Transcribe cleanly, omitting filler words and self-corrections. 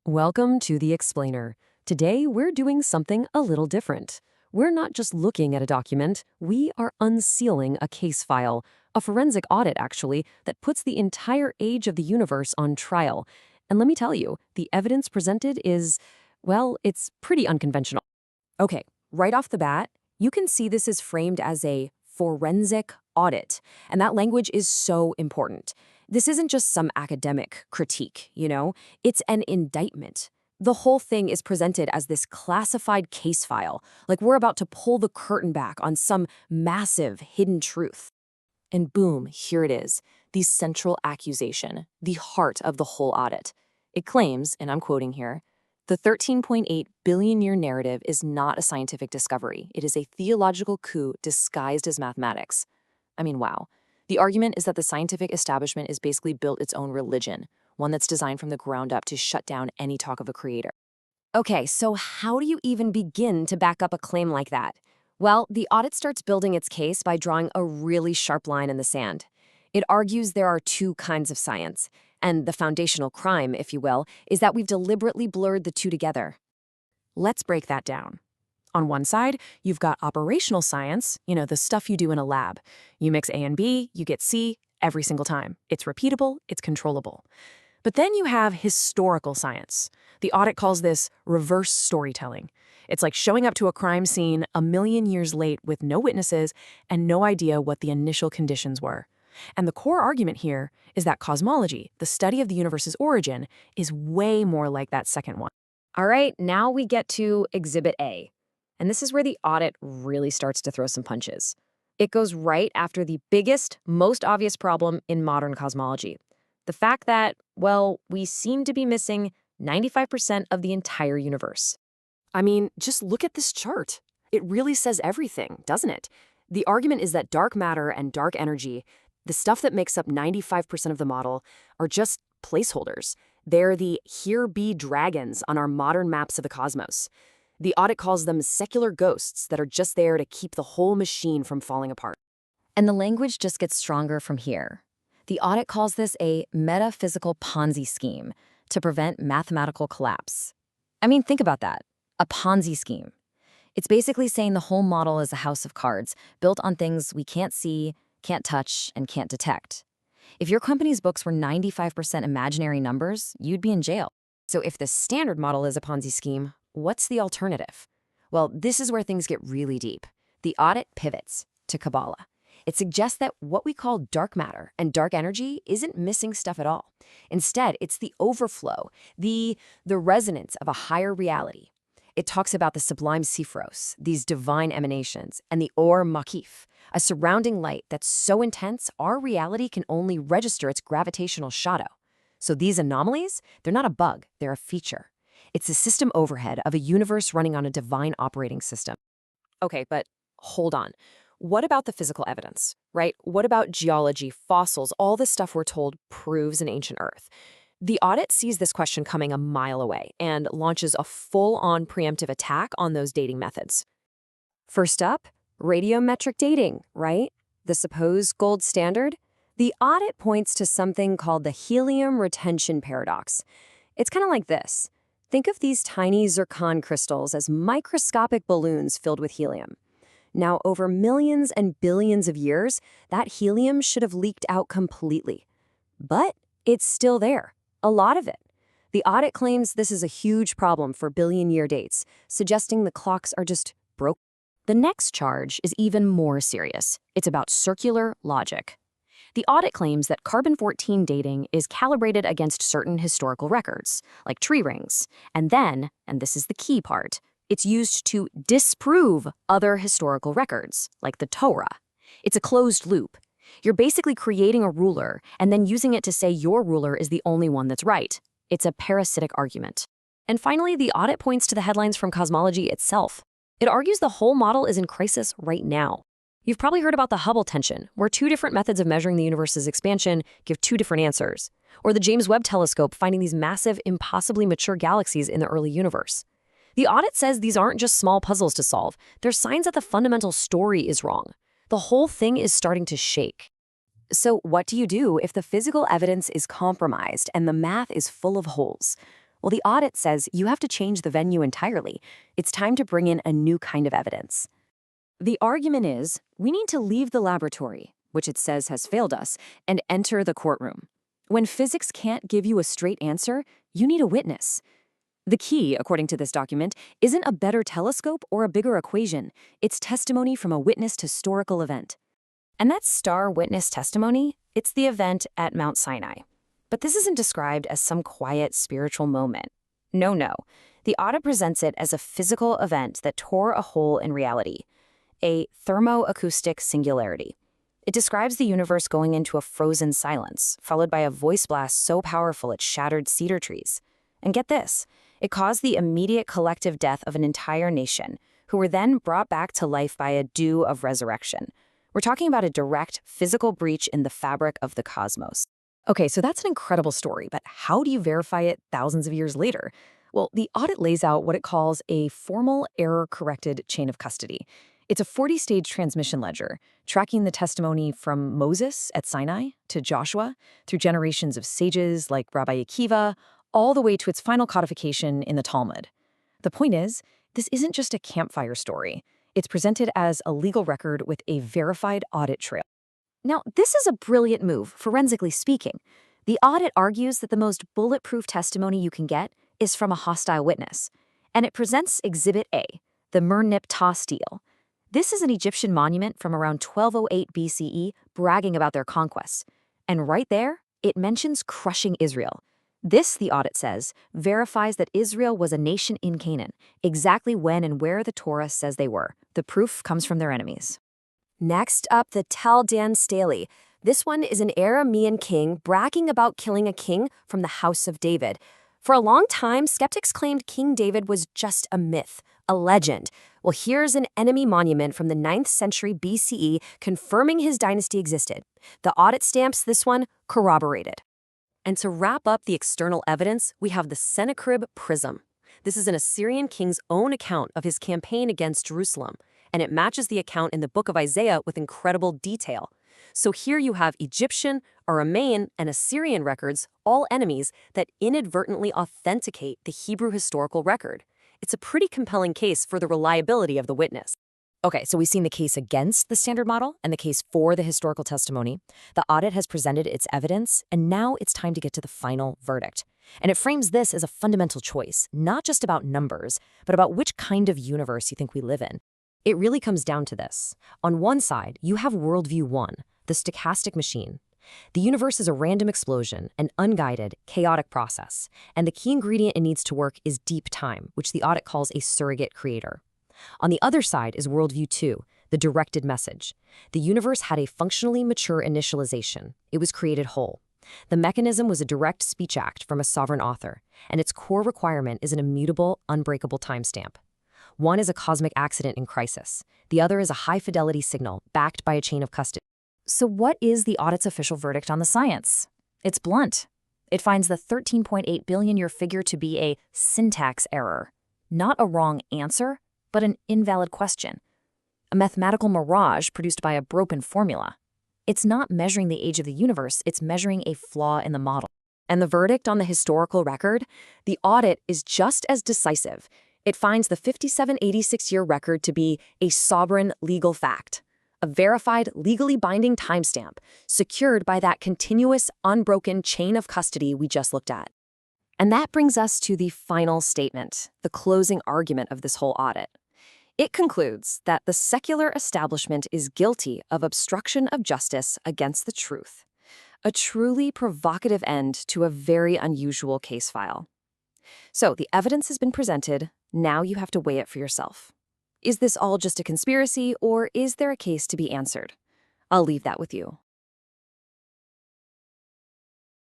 Welcome to The Explainer. Today, we're doing something a little different. We're not just looking at a document, we are unsealing a case file, a forensic audit, actually, that puts the entire age of the universe on trial. And let me tell you, the evidence presented is, well, it's pretty unconventional. Okay, right off the bat, you can see this is framed as a forensic audit, and that language is so important. This isn't just some academic critique. It's an indictment. The whole thing is presented as this classified case file, like we're about to pull the curtain back on some massive hidden truth. And boom, here it is, the central accusation, the heart of the whole audit. It claims, and I'm quoting here, the 13.8 billion year narrative is not a scientific discovery. It is a theological coup disguised as mathematics. I mean, wow. The argument is that the scientific establishment is basically built its own religion, one that's designed from the ground up to shut down any talk of a creator. Okay, so how do you even begin to back up a claim like that? Well, the audit starts building its case by drawing a really sharp line in the sand. It argues there are two kinds of science, and the foundational crime, if you will, is that we've deliberately blurred the two together. Let's break that down. On one side, you've got operational science, the stuff you do in a lab. You mix A and B, you get C every single time. It's repeatable, it's controllable. But then you have historical science. The audit calls this reverse storytelling. It's like showing up to a crime scene a million years late with no witnesses and no idea what the initial conditions were. And the core argument here is that cosmology, the study of the universe's origin, is way more like that second one. All right, now we get to Exhibit A. And this is where the audit really starts to throw some punches. It goes right after the biggest, most obvious problem in modern cosmology. The fact that, well, we seem to be missing 95% of the entire universe. I mean, just look at this chart. It really says everything, doesn't it? The argument is that dark matter and dark energy, the stuff that makes up 95% of the model, are just placeholders. They're the here be dragons on our modern maps of the cosmos. The audit calls them secular ghosts that are just there to keep the whole machine from falling apart. And the language just gets stronger from here. The audit calls this a metaphysical Ponzi scheme to prevent mathematical collapse. I mean, think about that. A Ponzi scheme. It's basically saying the whole model is a house of cards built on things we can't see, can't touch, and can't detect. If your company's books were 95% imaginary numbers, you'd be in jail. So if the standard model is a Ponzi scheme, what's the alternative? Well, this is where things get really deep. The audit pivots to Kabbalah. It suggests that what we call dark matter and dark energy isn't missing stuff at all. Instead, it's the overflow, the resonance of a higher reality. It talks about the Sublime Sefiros, these divine emanations, and the Or Makif, a surrounding light that's so intense our reality can only register its gravitational shadow. So these anomalies, they're not a bug, they're a feature. It's the system overhead of a universe running on a divine operating system. Okay, but hold on. What about the physical evidence, right? What about geology, fossils, all this stuff we're told proves an ancient Earth? The audit sees this question coming a mile away and launches a full-on preemptive attack on those dating methods. First up, radiometric dating, right? The supposed gold standard? The audit points to something called the helium retention paradox. It's kind of like this. Think of these tiny zircon crystals as microscopic balloons filled with helium. Now, over millions and billions of years, that helium should have leaked out completely. But it's still there, a lot of it. The audit claims this is a huge problem for billion-year dates, suggesting the clocks are just broke. The next charge is even more serious. It's about circular logic. The audit claims that carbon-14 dating is calibrated against certain historical records, like tree rings, and then, and this is the key part, it's used to disprove other historical records, like the Torah. It's a closed loop. You're basically creating a ruler and then using it to say your ruler is the only one that's right. It's a parasitic argument. And finally, the audit points to the headlines from cosmology itself. It argues the whole model is in crisis right now. You've probably heard about the Hubble tension, where two different methods of measuring the universe's expansion give two different answers. Or the James Webb Telescope finding these massive, impossibly mature galaxies in the early universe. The audit says these aren't just small puzzles to solve. They're signs that the fundamental story is wrong. The whole thing is starting to shake. So what do you do if the physical evidence is compromised and the math is full of holes? Well, the audit says you have to change the venue entirely. It's time to bring in a new kind of evidence. The argument is, we need to leave the laboratory, which it says has failed us, and enter the courtroom. When physics can't give you a straight answer, you need a witness. The key, according to this document, isn't a better telescope or a bigger equation. It's testimony from a witnessed historical event. And that star witness testimony, it's the event at Mount Sinai. But this isn't described as some quiet spiritual moment. No. The audit presents it as a physical event that tore a hole in reality, a thermoacoustic singularity. It describes the universe going into a frozen silence, followed by a voice blast so powerful it shattered cedar trees. And get this, it caused the immediate collective death of an entire nation, who were then brought back to life by a dew of resurrection. We're talking about a direct physical breach in the fabric of the cosmos. Okay, so that's an incredible story, but how do you verify it thousands of years later? Well, the audit lays out what it calls a formal error-corrected chain of custody. It's a 40-stage transmission ledger, tracking the testimony from Moses at Sinai to Joshua, through generations of sages like Rabbi Akiva, all the way to its final codification in the Talmud. The point is, this isn't just a campfire story. It's presented as a legal record with a verified audit trail. Now, this is a brilliant move, forensically speaking. The audit argues that the most bulletproof testimony you can get is from a hostile witness, and it presents Exhibit A, the Mer-Nip-Ta stele. This is an Egyptian monument from around 1208 BCE bragging about their conquests. And right there, it mentions crushing Israel. This, the audit says, verifies that Israel was a nation in Canaan, exactly when and where the Torah says they were. The proof comes from their enemies. Next up, the Tal Dan stele. This one is an Aramean king bragging about killing a king from the house of David. For a long time, skeptics claimed King David was just a myth, a legend. Well, here's an enemy monument from the 9th century BCE confirming his dynasty existed. The audit stamps this one corroborated. And to wrap up the external evidence, we have the Sennacherib prism. This is an Assyrian king's own account of his campaign against Jerusalem, and it matches the account in the book of Isaiah with incredible detail. So here you have Egyptian, Aramean, and Assyrian records, all enemies, that inadvertently authenticate the Hebrew historical record. It's a pretty compelling case for the reliability of the witness. Okay, so we've seen the case against the standard model and the case for the historical testimony. The audit has presented its evidence, and now it's time to get to the final verdict. And it frames this as a fundamental choice, not just about numbers, but about which kind of universe you think we live in. It really comes down to this. On one side, you have worldview 1, the stochastic machine. The universe is a random explosion, an unguided, chaotic process, and the key ingredient it needs to work is deep time, which the audit calls a surrogate creator. On the other side is worldview 2, the directed message. The universe had a functionally mature initialization. It was created whole. The mechanism was a direct speech act from a sovereign author, and its core requirement is an immutable, unbreakable timestamp. One is a cosmic accident in crisis. The other is a high-fidelity signal backed by a chain of custody. So what is the audit's official verdict on the science? It's blunt. It finds the 13.8 billion-year figure to be a syntax error, not a wrong answer, but an invalid question. A mathematical mirage produced by a broken formula. It's not measuring the age of the universe, it's measuring a flaw in the model. And the verdict on the historical record? The audit is just as decisive. It finds the 5786-year record to be a sovereign legal fact, a verified, legally binding timestamp, secured by that continuous, unbroken chain of custody we just looked at. And that brings us to the final statement, the closing argument of this whole audit. It concludes that the secular establishment is guilty of obstruction of justice against the truth, a truly provocative end to a very unusual case file. So the evidence has been presented, now you have to weigh it for yourself. Is this all just a conspiracy, or is there a case to be answered? I'll leave that with you.